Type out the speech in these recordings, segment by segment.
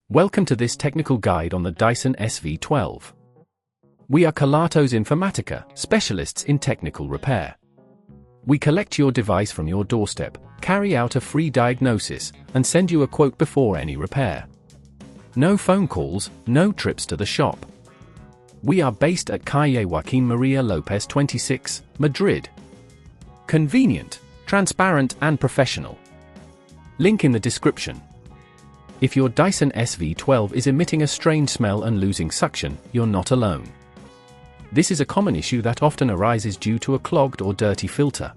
Welcome to this technical guide on the Dyson SV12. We are Kelatos Informatica, specialists in technical repair. We collect your device from your doorstep, carry out a free diagnosis, and send you a quote before any repair. No phone calls, no trips to the shop. We are based at Calle Joaquín María López 26, Madrid. Convenient, transparent and professional. Link in the description. If your Dyson SV12 is emitting a strange smell and losing suction, you're not alone. This is a common issue that often arises due to a clogged or dirty filter.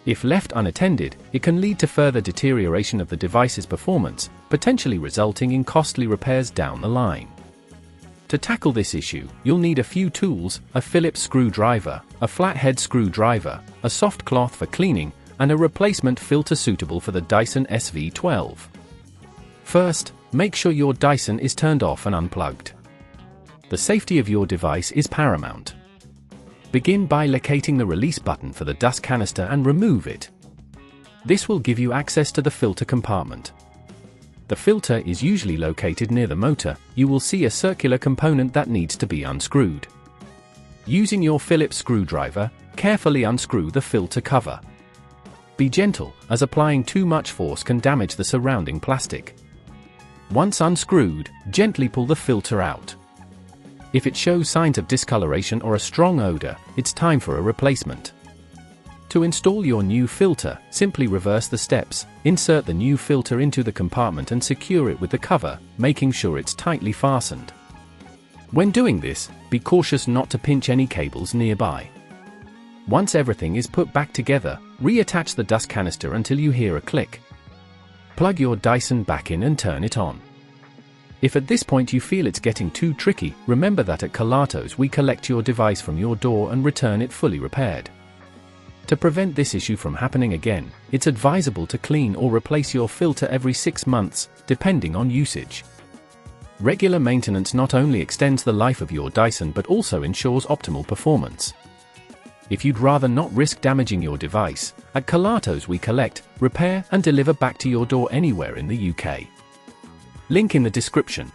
If left unattended, it can lead to further deterioration of the device's performance, potentially resulting in costly repairs down the line. To tackle this issue, you'll need a few tools: a Phillips screwdriver, a flathead screwdriver, a soft cloth for cleaning, and a replacement filter suitable for the Dyson SV12. First, make sure your Dyson is turned off and unplugged. The safety of your device is paramount. Begin by locating the release button for the dust canister and remove it. This will give you access to the filter compartment. The filter is usually located near the motor. You will see a circular component that needs to be unscrewed. Using your Phillips screwdriver, carefully unscrew the filter cover. Be gentle, as applying too much force can damage the surrounding plastic. Once unscrewed, gently pull the filter out. If it shows signs of discoloration or a strong odor, it's time for a replacement. To install your new filter, simply reverse the steps, insert the new filter into the compartment and secure it with the cover, making sure it's tightly fastened. When doing this, be cautious not to pinch any cables nearby. Once everything is put back together, reattach the dust canister until you hear a click. Plug your Dyson back in and turn it on. If at this point you feel it's getting too tricky, remember that at Kelatos we collect your device from your door and return it fully repaired. To prevent this issue from happening again, it's advisable to clean or replace your filter every 6 months, depending on usage. Regular maintenance not only extends the life of your Dyson but also ensures optimal performance. If you'd rather not risk damaging your device, at Kelatos we collect, repair and deliver back to your door anywhere in the UK. Link in the description.